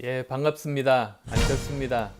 예, 반갑습니다. 안철수입니다.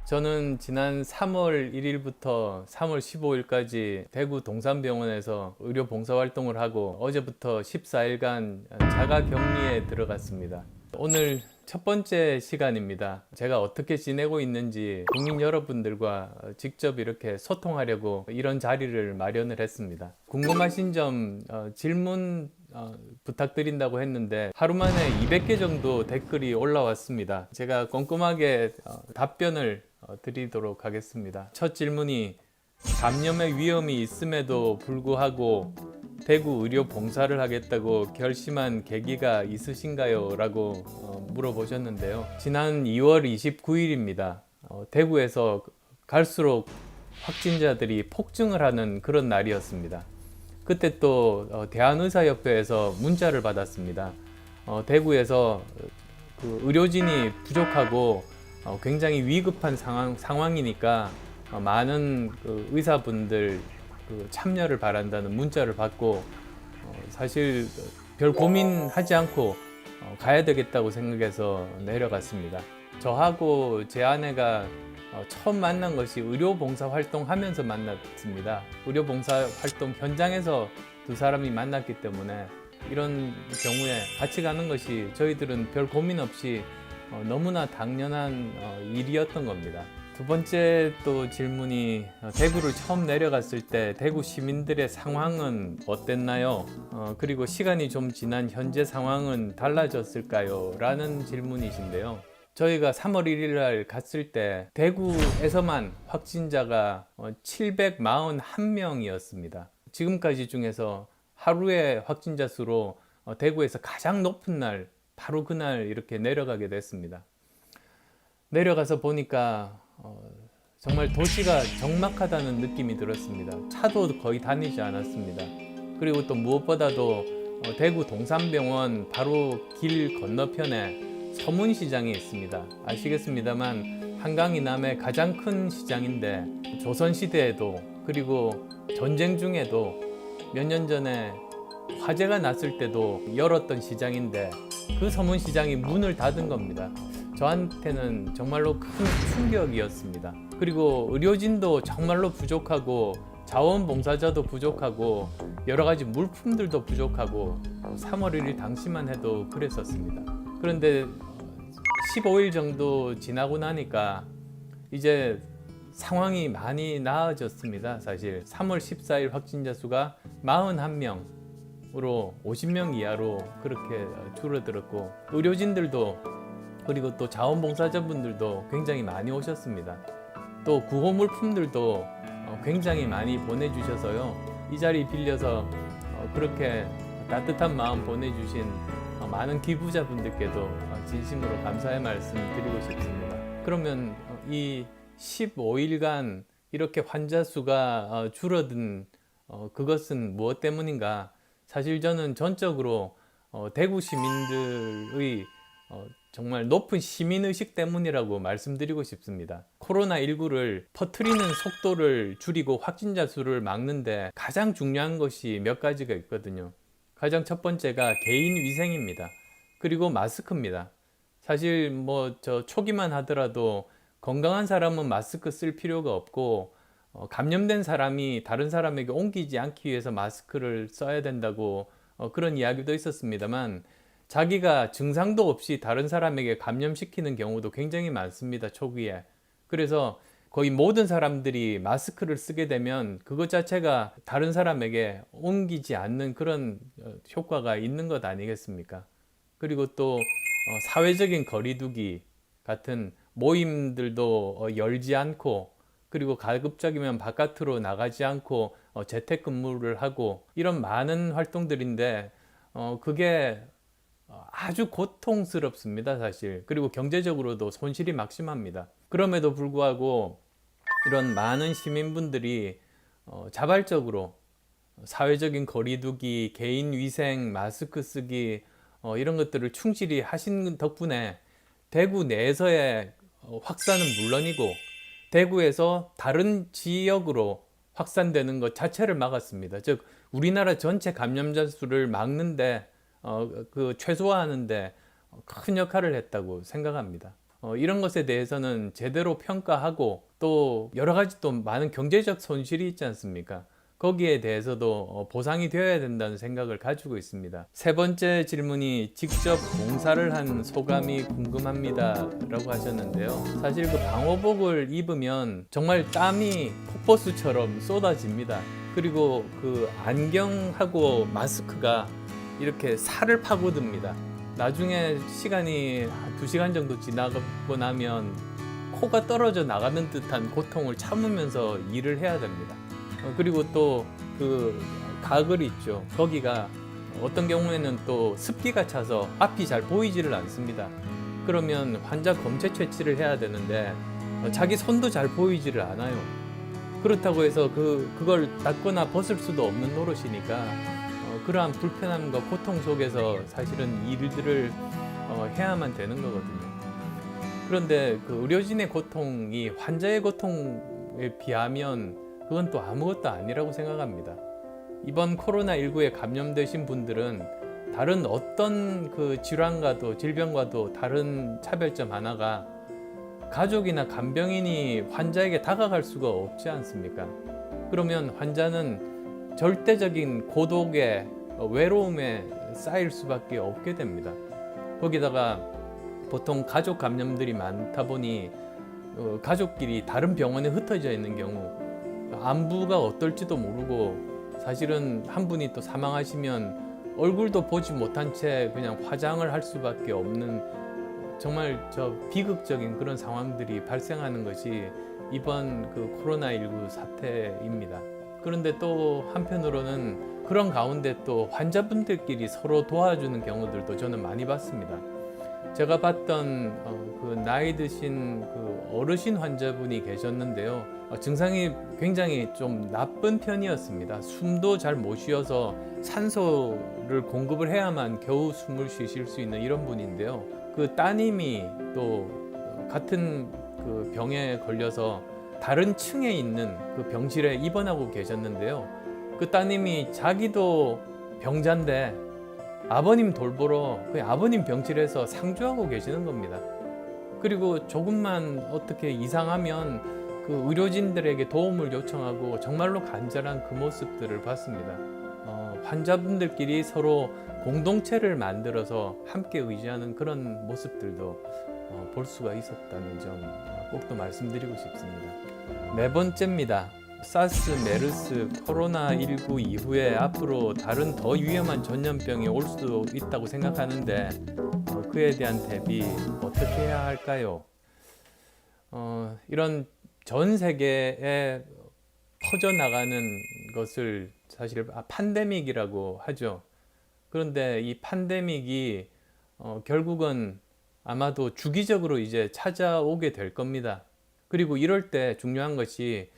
저는 지난 3월 1일부터 3월 15일까지 대구 동산병원에서 의료 봉사활동을 하고 어제부터 14일간 자가 격리에 들어갔습니다. 오늘 첫 번째 시간입니다. 제가 어떻게 지내고 있는지 국민 여러분들과 직접 이렇게 소통하려고 이런 자리를 마련을 했습니다. 궁금하신 점 질문 부탁드린다고 했는데 하루 만에 200개 정도 댓글이 올라왔습니다. 제가 꼼꼼하게 답변을 드리도록 하겠습니다. 첫 질문이 감염의 위험이 있음에도 불구하고 대구 의료 봉사를 하겠다고 결심한 계기가 있으신가요? 라고 물어보셨는데요. 지난 2월 29일입니다. 대구에서 갈수록 확진자들이 폭증을 하는 그런 날이었습니다. 그때 또 대한의사협회에서 문자를 받았습니다. 대구에서 그 의료진이 부족하고 굉장히 위급한 상황이니까 많은 그 의사분들 그 참여를 바란다는 문자를 받고 사실 별 고민하지 않고 가야 되겠다고 생각해서 내려갔습니다. 저하고 제 아내가 처음 만난 것이 의료봉사 활동하면서 만났습니다. 의료봉사 활동 현장에서 두 사람이 만났기 때문에 이런 경우에 같이 가는 것이 저희들은 별 고민 없이 너무나 당연한 일이었던 겁니다. 두 번째 또 질문이 대구를 처음 내려갔을 때 대구 시민들의 상황은 어땠나요? 그리고 시간이 좀 지난 현재 상황은 달라졌을까요? 라는 질문이신데요. 저희가 3월 1일 날 갔을 때 대구에서만 확진자가 741명이었습니다. 지금까지 중에서 하루의 확진자 수로 대구에서 가장 높은 날 바로 그날 이렇게 내려가게 됐습니다. 내려가서 보니까 정말 도시가 적막하다는 느낌이 들었습니다. 차도 거의 다니지 않았습니다. 그리고 또 무엇보다도 대구 동산병원 바로 길 건너편에 서문시장이 있습니다. 아시겠습니다만 한강 이남의 가장 큰 시장인데 조선시대에도 그리고 전쟁 중에도 몇 년 전에 화재가 났을 때도 열었던 시장인데 그 서문시장이 문을 닫은 겁니다. 저한테는 정말로 큰 충격이었습니다. 그리고 의료진도 정말로 부족하고 자원봉사자도 부족하고 여러 가지 물품들도 부족하고 3월 1일 당시만 해도 그랬었습니다. 그런데 15일 정도 지나고 나니까 이제 상황이 많이 나아졌습니다. 사실 3월 14일 확진자 수가 41명으로 50명 이하로 그렇게 줄어들었고 의료진들도 그리고 또 자원봉사자분들도 굉장히 많이 오셨습니다. 또 구호 물품들도 굉장히 많이 보내주셔서요. 이 자리 빌려서 그렇게 따뜻한 마음 보내주신 많은 기부자분들께도 진심으로 감사의 말씀 드리고 싶습니다. 그러면 이 15일간 이렇게 환자 수가 줄어든 그것은 무엇 때문인가? 사실 저는 전적으로 대구 시민들의 정말 높은 시민의식 때문이라고 말씀드리고 싶습니다. 코로나19를 퍼뜨리는 속도를 줄이고 확진자 수를 막는데 가장 중요한 것이 몇 가지가 있거든요. 가장 첫 번째가 개인 위생입니다. 그리고 마스크입니다. 사실 저 초기만 하더라도 건강한 사람은 마스크 쓸 필요가 없고 감염된 사람이 다른 사람에게 옮기지 않기 위해서 마스크를 써야 된다고 그런 이야기도 있었습니다만 자기가 증상도 없이 다른 사람에게 감염시키는 경우도 굉장히 많습니다. 초기에. 그래서 거의 모든 사람들이 마스크를 쓰게 되면 그것 자체가 다른 사람에게 옮기지 않는 그런 효과가 있는 것 아니겠습니까? 그리고 또 사회적인 거리두기 같은 모임들도 열지 않고 그리고 가급적이면 바깥으로 나가지 않고 재택근무를 하고 이런 많은 활동들인데 그게 아주 고통스럽습니다, 사실. 그리고 경제적으로도 손실이 막심합니다. 그럼에도 불구하고 이런 많은 시민분들이 자발적으로 사회적인 거리두기, 개인 위생, 마스크 쓰기 이런 것들을 충실히 하신 덕분에 대구 내에서의 확산은 물론이고 대구에서 다른 지역으로 확산되는 것 자체를 막았습니다. 즉 우리나라 전체 감염자 수를 막는데 최소화하는데 큰 역할을 했다고 생각합니다. 이런 것에 대해서는 제대로 평가하고 또 여러 가지 또 많은 경제적 손실이 있지 않습니까? 거기에 대해서도 보상이 되어야 된다는 생각을 가지고 있습니다. 세 번째 질문이 직접 봉사를 한 소감이 궁금합니다 라고 하셨는데요. 사실 그 방호복을 입으면 정말 땀이 폭포수처럼 쏟아집니다. 그리고 그 안경하고 마스크가 이렇게 살을 파고듭니다. 나중에 시간이 한 2시간 정도 지나고 나면 코가 떨어져 나가는 듯한 고통을 참으면서 일을 해야 됩니다. 그리고 또 그 가글 있죠. 거기가 어떤 경우에는 또 습기가 차서 앞이 잘 보이지를 않습니다. 그러면 환자 검체 채취를 해야 되는데 자기 손도 잘 보이지를 않아요. 그렇다고 해서 그걸 닦거나 벗을 수도 없는 노릇이니까 그러한 불편함과 고통 속에서 사실은 일들을 해야만 되는 거거든요. 그런데 그 의료진의 고통이 환자의 고통에 비하면 그건 또 아무것도 아니라고 생각합니다. 이번 코로나19에 감염되신 분들은 다른 어떤 그 질환과도 질병과도 다른 차별점 하나가 가족이나 간병인이 환자에게 다가갈 수가 없지 않습니까? 그러면 환자는 절대적인 고독에 외로움에 쌓일 수밖에 없게 됩니다. 거기다가 보통 가족 감염들이 많다 보니 가족끼리 다른 병원에 흩어져 있는 경우 안부가 어떨지도 모르고 사실은 한 분이 또 사망하시면 얼굴도 보지 못한 채 그냥 화장을 할 수밖에 없는 정말 비극적인 그런 상황들이 발생하는 것이 이번 그 코로나19 사태입니다. 그런데 또 한편으로는 그런 가운데 또 환자분들끼리 서로 도와주는 경우들도 저는 많이 봤습니다. 제가 봤던 그 나이 드신 그 어르신 환자분이 계셨는데요. 증상이 굉장히 좀 나쁜 편이었습니다. 숨도 잘 못 쉬어서 산소를 공급을 해야만 겨우 숨을 쉬실 수 있는 이런 분인데요. 그 따님이 또 같은 그 병에 걸려서 다른 층에 있는 그 병실에 입원하고 계셨는데요. 그 따님이 자기도 병자인데 아버님 돌보러 그 아버님 병실에서 상주하고 계시는 겁니다. 그리고 조금만 어떻게 이상하면 그 의료진들에게 도움을 요청하고 정말로 간절한 그 모습들을 봤습니다. 환자분들끼리 서로 공동체를 만들어서 함께 의지하는 그런 모습들도 볼 수가 있었다는 점 꼭 또 말씀드리고 싶습니다. 네 번째입니다. 사스, 메르스, 코로나19 이후에 앞으로 다른 더 위험한 전염병이 올 수도 있다고 생각하는데 그에 대한 대비 어떻게 해야 할까요? 이런 전 세계에 퍼져나가는 것을 사실 팬데믹이라고 하죠. 그런데 이 팬데믹이 결국은 아마도 주기적으로 이제 찾아오게 될 겁니다. 그리고 이럴 때 중요한 것이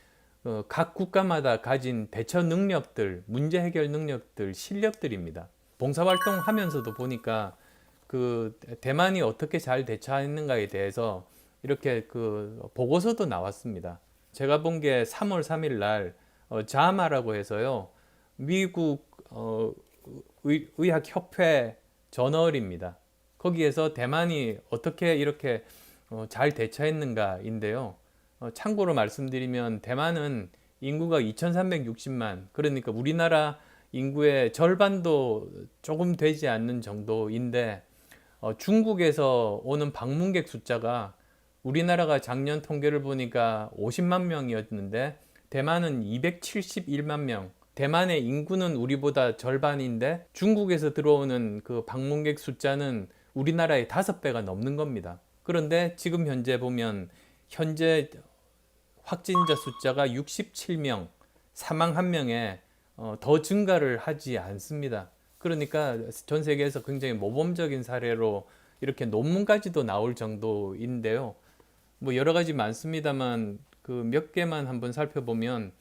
각 국가마다 가진 대처 능력들, 문제 해결 능력들, 실력들입니다. 봉사활동 하면서도 보니까 그 대만이 어떻게 잘 대처했는가에 대해서 이렇게 그 보고서도 나왔습니다. 제가 본 게 3월 3일 날 자마라고 해서요. 미국 의학협회 저널입니다. 거기에서 대만이 어떻게 이렇게 잘 대처했는가인데요. 참고로 말씀드리면 대만은 인구가 2360만, 그러니까 우리나라 인구의 절반도 조금 되지 않는 정도인데 중국에서 오는 방문객 숫자가 우리나라가 작년 통계를 보니까 50만 명이었는데 대만은 271만 명. 대만의 인구는 우리보다 절반인데 중국에서 들어오는 그 방문객 숫자는 우리나라의 5배가 넘는 겁니다. 그런데 지금 현재 보면 현재 확진자 숫자가 67명, 사망 1명에 더 증가를 하지 않습니다. 그러니까 전 세계에서 굉장히 모범적인 사례로 이렇게 논문까지도 나올 정도인데요. 뭐 여러 가지 많습니다만 그 몇 개만 한번 살펴보면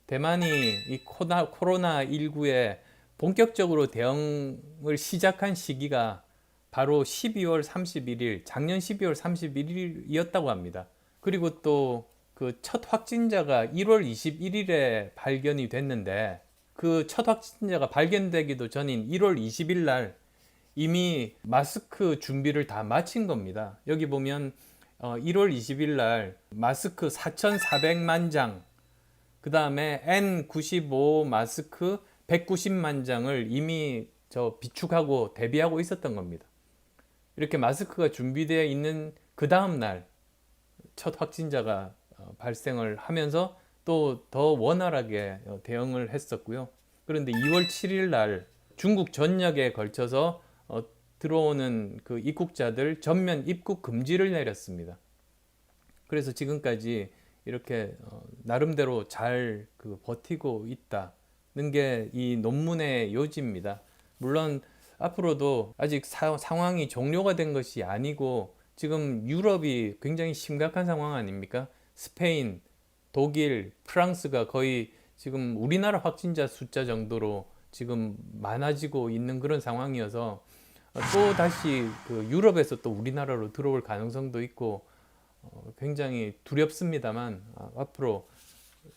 대만이 이 코로나19에 본격적으로 대응을 시작한 시기가 바로 12월 31일, 작년 12월 31일이었다고 합니다. 그리고 또 그 첫 확진자가 1월 21일에 발견이 됐는데 그 첫 확진자가 발견되기도 전인 1월 20일 날 이미 마스크 준비를 다 마친 겁니다. 여기 보면 1월 20일 날 마스크 4,400만 장, 그 다음에 N95 마스크 190만 장을 이미 비축하고 대비하고 있었던 겁니다. 이렇게 마스크가 준비되어 있는 그 다음 날 첫 확진자가 발생을 하면서 또 더 원활하게 대응을 했었고요. 그런데 2월 7일 날 중국 전역에 걸쳐서 들어오는 그 입국자들 전면 입국 금지를 내렸습니다. 그래서 지금까지 이렇게 나름대로 잘 버티고 있다는 게 이 논문의 요지입니다. 물론 앞으로도 아직 상황이 종료가 된 것이 아니고 지금 유럽이 굉장히 심각한 상황 아닙니까? 스페인, 독일, 프랑스가 거의 지금 우리나라 확진자 숫자 정도로 지금 많아지고 있는 그런 상황이어서 또 다시 유럽에서 또 우리나라로 들어올 가능성도 있고 굉장히 두렵습니다만 앞으로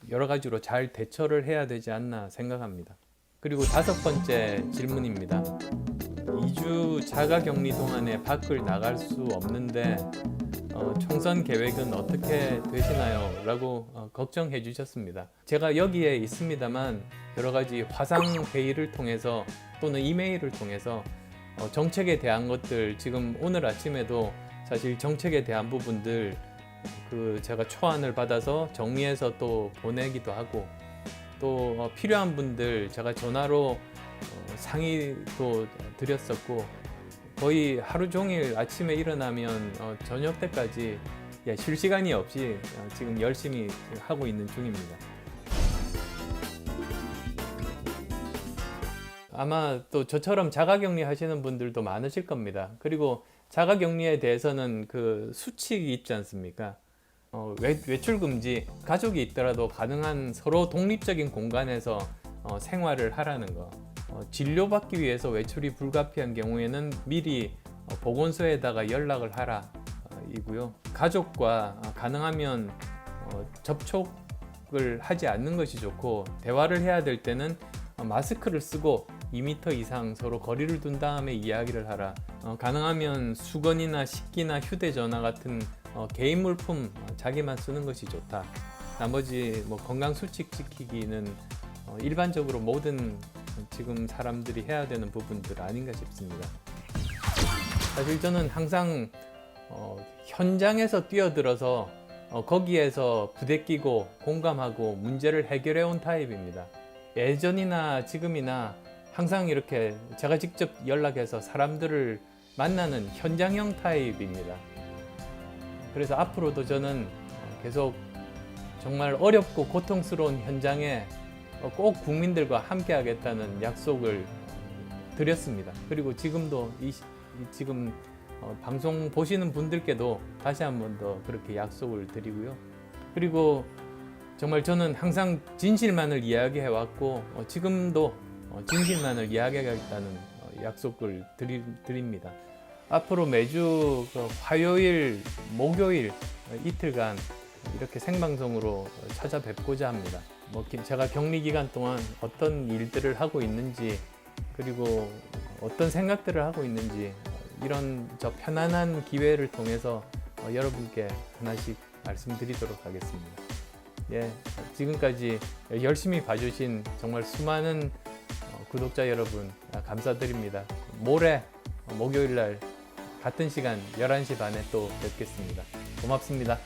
여러 가지로 잘 대처를 해야 되지 않나 생각합니다. 그리고 5번째 질문입니다. 2주 자가격리 동안에 밖을 나갈 수 없는데 총선 계획은 어떻게 되시나요? 라고 걱정해 주셨습니다. 제가 여기에 있습니다만 여러 가지 화상 회의를 통해서 또는 이메일을 통해서 정책에 대한 것들, 지금 오늘 아침에도 사실 정책에 대한 부분들 제가 초안을 받아서 정리해서 또 보내기도 하고, 또 필요한 분들 제가 전화로 상의도 드렸었고, 거의 하루 종일 아침에 일어나면 저녁 때까지 쉴 시간이 없이 지금 열심히 하고 있는 중입니다. 아마 또 저처럼 자가격리 하시는 분들도 많으실 겁니다. 그리고 자가격리에 대해서는 그 수칙이 있지 않습니까? 외출 금지, 가족이 있더라도 가능한 서로 독립적인 공간에서 생활을 하라는 거. 진료받기 위해서 외출이 불가피한 경우에는 미리 보건소에다가 연락을 하라 이고요. 가족과 가능하면 접촉을 하지 않는 것이 좋고, 대화를 해야 될 때는 마스크를 쓰고 2m 이상 서로 거리를 둔 다음에 이야기를 하라. 가능하면 수건이나 식기나 휴대전화 같은 개인 물품 자기만 쓰는 것이 좋다. 나머지 건강 수칙 지키기는 일반적으로 모든 지금 사람들이 해야 되는 부분들 아닌가 싶습니다. 사실 저는 항상 현장에서 뛰어들어서 거기에서 부대끼고 공감하고 문제를 해결해 온 타입입니다. 예전이나 지금이나 항상 이렇게 제가 직접 연락해서 사람들을 만나는 현장형 타입입니다. 그래서 앞으로도 저는 계속 정말 어렵고 고통스러운 현장에 꼭 국민들과 함께 하겠다는 약속을 드렸습니다. 그리고 지금도 지금 방송 보시는 분들께도 다시 한 번 더 그렇게 약속을 드리고요. 그리고 정말 저는 항상 진실만을 이야기해 왔고 지금도 진실만을 이야기하겠다는 약속을 드립니다. 앞으로 매주 화요일, 목요일 이틀간 이렇게 생방송으로 찾아뵙고자 합니다. 제가 격리 기간 동안 어떤 일들을 하고 있는지, 그리고 어떤 생각들을 하고 있는지, 이런 편안한 기회를 통해서 여러분께 하나씩 말씀드리도록 하겠습니다. 지금까지 열심히 봐주신 정말 수많은 구독자 여러분 감사드립니다. 모레 목요일 날 같은 시간 11시 반에 또 뵙겠습니다. 고맙습니다.